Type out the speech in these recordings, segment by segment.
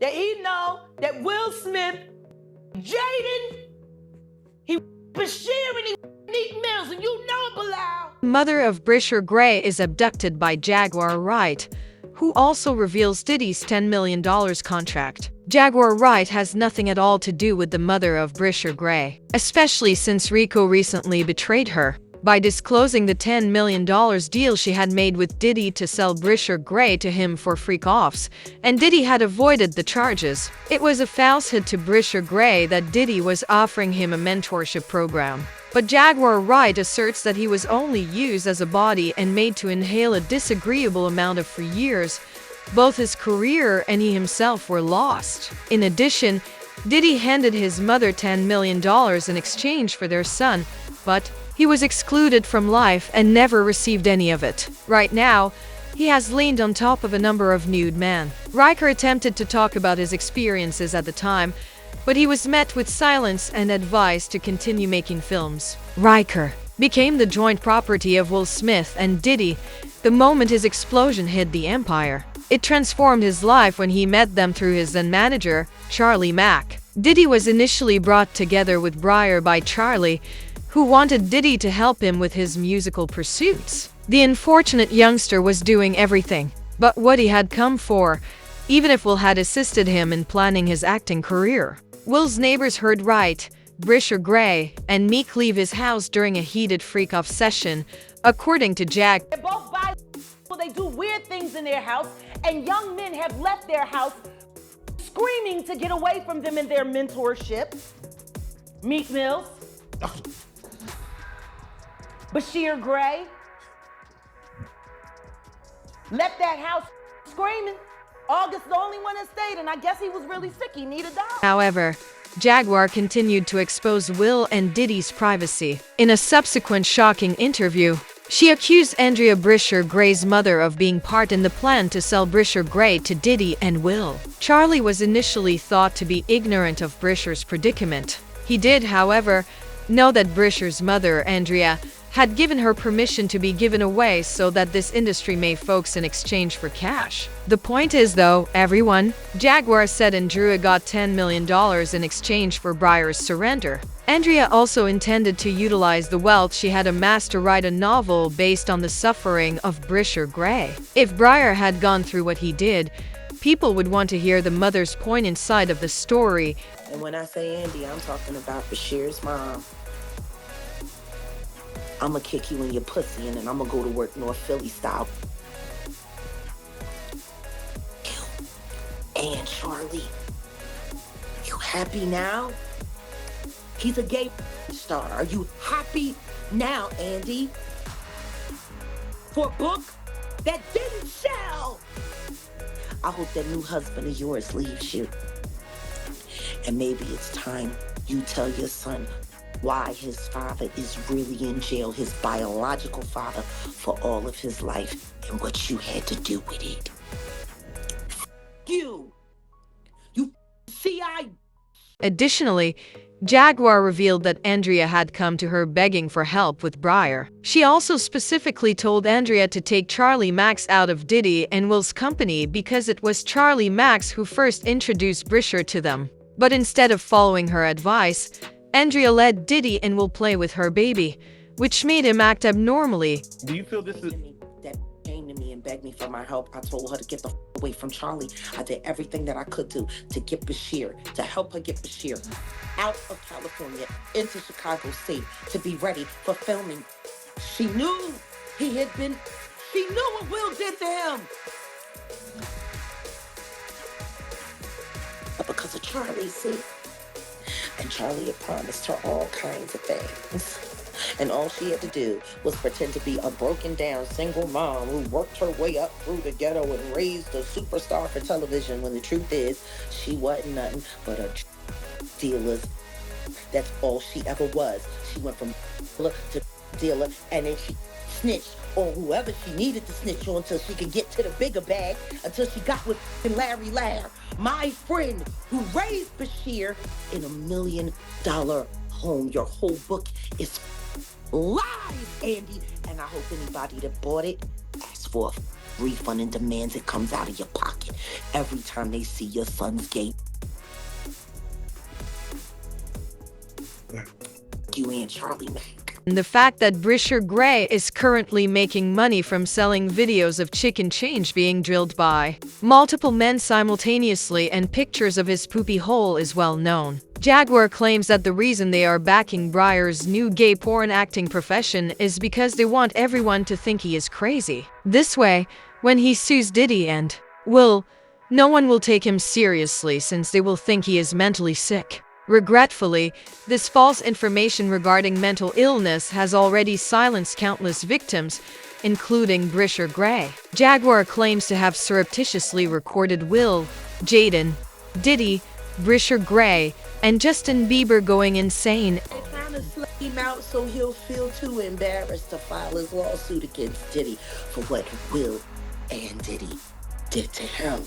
that he know that Will Smith, Jaden, he Bryshere and he Meek Mills, and you know it, Bilal. Mother of Bryshere Gray is abducted by Jaguar Wright, who also reveals Diddy's $10 million contract. Jaguar Wright has nothing at all to do with the mother of Bryshere Gray, especially since Rico recently betrayed her by disclosing the $10 million deal she had made with Diddy to sell Bryshere Gray to him for freak-offs, and Diddy had avoided the charges. It was a falsehood to Bryshere Gray that Diddy was offering him a mentorship program. But Jaguar Wright asserts that he was only used as a body and made to inhale a disagreeable amount of for years. Both his career and he himself were lost. In addition, Diddy handed his mother $10 million in exchange for their son, but he was excluded from life and never received any of it. Right now, he has leaned on top of a number of nude men. Riker attempted to talk about his experiences at the time, but he was met with silence and advised to continue making films. Riker became the joint property of Will Smith and Diddy the moment his explosion hit the empire. It transformed his life when he met them through his then manager, Charlie Mack. Diddy was initially brought together with Bryshere by Charlie, who wanted Diddy to help him with his musical pursuits. The unfortunate youngster was doing everything but what he had come for, even if Will had assisted him in planning his acting career. Will's neighbors heard Wright, Bryshere Gray, and Meek leave his house during a heated freak-off session, according to Jag. They're both bisexual, they do weird things in their house, and young men have left their house screaming to get away from them in their mentorship. Meek Mills, Bryshere Gray left that house screaming. August the only one that stayed, and I guess he was really sick. He needed a dog. However, Jaguar continued to expose Will and Diddy's privacy. In a subsequent shocking interview, she accused Andrea Bryshere Gray's mother of being part in the plan to sell Bryshere Gray to Diddy and Will. Charlie was initially thought to be ignorant of Bryshere's predicament. He did, however, know that Bryshere's mother, Andrea, had given her permission to be given away so that this industry may focus in exchange for cash. The point is, though, everyone, Jaguar said Andrea got $10 million in exchange for Bryshere's surrender. Andrea also intended to utilize the wealth she had amassed to write a novel based on the suffering of Bryshere Gray. If Bryshere had gone through what he did, people would want to hear the mother's poignant side of the story. And when I say Andy, I'm talking about Bryshere's mom. I'ma kick you in your pussy and then I'ma go to work North Philly style. And Charlie, you happy now? He's a gay star. Are you happy now, Andy? For a book that didn't sell. I hope that new husband of yours leaves you. And maybe it's time you tell your son why his father is really in jail, his biological father, for all of his life, and what you had to do with it. You CI. Additionally, Jaguar revealed that Andrea had come to her begging for help with Bryshere. She also specifically told Andrea to take Charlie Max out of Diddy and Will's company because it was Charlie Max who first introduced Bryshere to them. But instead of following her advice, Andrea let Diddy and Will play with her baby, which made him act abnormally. Do you feel this is... That came to me and begged me for my help. I told her to get the away from Charlie. I did everything that I could do to get Bryshere, to help her get Bryshere out of California into Chicago State to be ready for filming. She knew he had been, she knew what Will did to him. But because of Charlie, see? And Charlie had promised her all kinds of things. And all she had to do was pretend to be a broken down single mom who worked her way up through the ghetto and raised a superstar for television, when the truth is, she wasn't nothing but a dealer. That's all she ever was. She went from dealer to dealer, and then she snitched on whoever she needed to snitch on until she could get to the bigger bag, until she got with Larry Lair, my friend who raised Bryshere in $1 million home. Your whole book is lies, Andy, and I hope anybody that bought it asks for refunding demands, it comes out of your pocket every time they see your son's gay. You and Charlie Mack. The fact that Bryshere Gray is currently making money from selling videos of chicken change being drilled by multiple men simultaneously and pictures of his poopy hole is well known. Jaguar claims that the reason they are backing Bryshere's new gay porn acting profession is because they want everyone to think he is crazy. This way, when he sues Diddy and Will, no one will take him seriously since they will think he is mentally sick. Regretfully, this false information regarding mental illness has already silenced countless victims, including Bryshere Gray. Jaguar claims to have surreptitiously recorded Will, Jaden, Diddy, Bryshere Gray, and Justin Bieber going insane. They trying to slay him out so he'll feel too embarrassed to file his lawsuit against Diddy for what Will and Diddy did to him.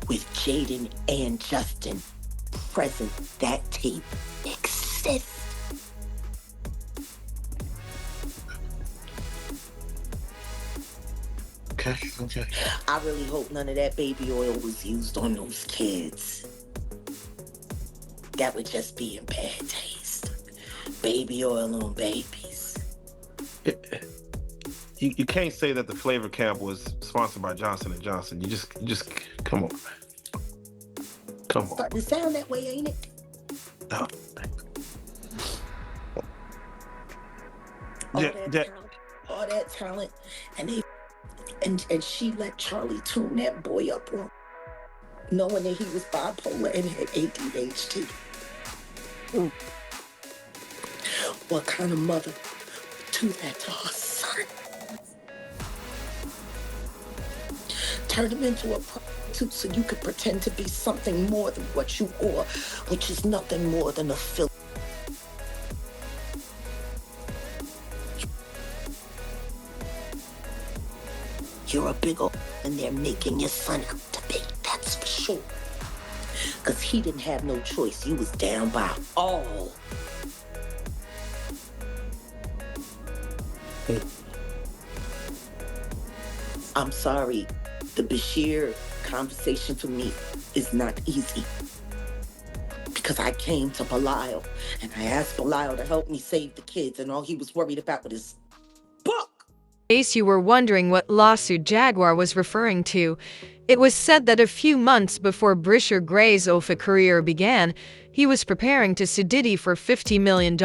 With Jaden and Justin present, that tape exists. Okay. I really hope none of that baby oil was used on those kids. That would just be in bad taste. Baby oil on babies. You can't say that the flavor camp was sponsored by Johnson & Johnson. You just come on. Come on. Starting to sound that way, ain't it? No. All that talent, and she let Charlie tune that boy up on, knowing that he was bipolar and had ADHD. What kind of mother would do that to her son? Turn him into a prostitute so you could pretend to be something more than what you are, which is nothing more than a filth. You're a big old and they're making your son out to be, that's for sure. Because he didn't have no choice. You was down by all. I'm sorry. The Bryshere conversation for me is not easy. Because I came to Belial and I asked Belial to help me save the kids, and all he was worried about was his book. In case you were wondering what lawsuit Jaguar was referring to, it was said that a few months before Bryshere Gray's OFA career began, he was preparing to sue Diddy for $50 million.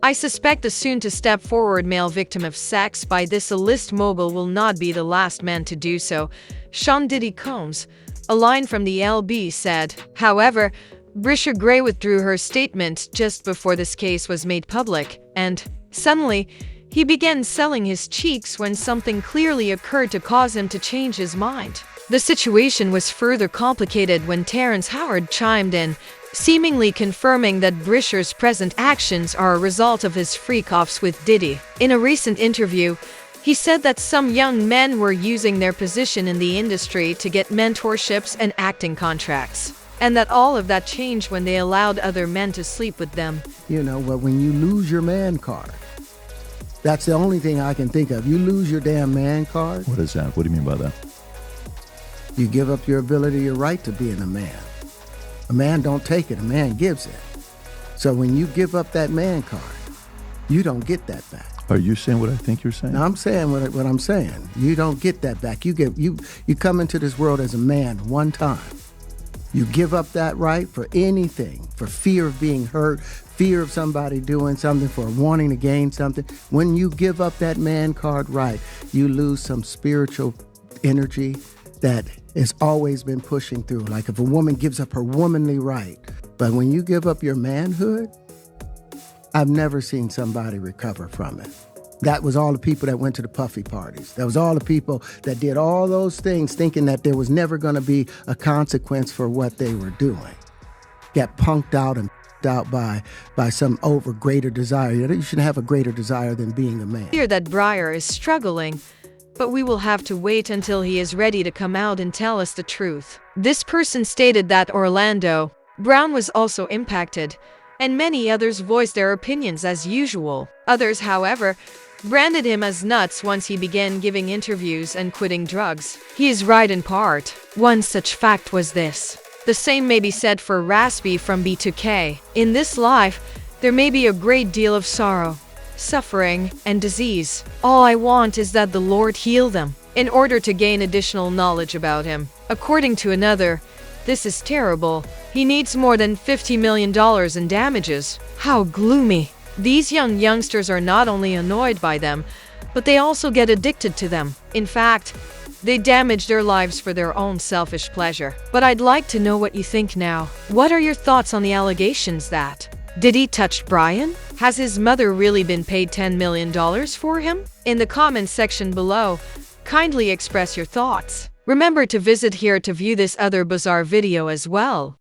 I suspect the soon-to-step-forward male victim of sex by this A-list mogul will not be the last man to do so. Sean Diddy Combs, a line from the LB, said. However, Bryshere Gray withdrew her statement just before this case was made public, and, suddenly, he began selling his cheeks when something clearly occurred to cause him to change his mind. The situation was further complicated when Terrence Howard chimed in, seemingly confirming that Bryshere's present actions are a result of his freak-offs with Diddy. In a recent interview, he said that some young men were using their position in the industry to get mentorships and acting contracts, and that all of that changed when they allowed other men to sleep with them. You know, but when you lose your man card, that's the only thing I can think of. You lose your damn man card. What is that? What do you mean by that? You give up your ability, your right to being a man. A man don't take it, a man gives it. So when you give up that man card, you don't get that back. Are you saying what I think you're saying? Now, I'm saying what I'm saying. You don't get that back. You come into this world as a man one time. You give up that right for anything, for fear of being hurt, fear of somebody doing something, for wanting to gain something. When you give up that man card right, you lose some spiritual energy that has always been pushing through. Like if a woman gives up her womanly right, but when you give up your manhood, I've never seen somebody recover from it. That was all the people that went to the puffy parties. That was all the people that did all those things thinking that there was never going to be a consequence for what they were doing. Got punked out and out by some over greater desire. You shouldn't have a greater desire than being a man. Fear that Bryshere is struggling, but we will have to wait until he is ready to come out and tell us the truth. This person stated that Orlando Brown was also impacted, and many others voiced their opinions as usual. Others, however, branded him as nuts once he began giving interviews and quitting drugs. He is right in part. One such fact was this. The same may be said for Raspy from B2K. In this life, there may be a great deal of sorrow, suffering, and disease. All I want is that the Lord heal them, in order to gain additional knowledge about him. According to another, this is terrible. He needs more than $50 million in damages. How gloomy. These youngsters are not only annoyed by them, but they also get addicted to them. In fact, they damage their lives for their own selfish pleasure. But I'd like to know what you think now. What are your thoughts on the allegations that Diddy touched Brian? Has his mother really been paid $10 million for him? In the comments section below, kindly express your thoughts. Remember to visit here to view this other bizarre video as well.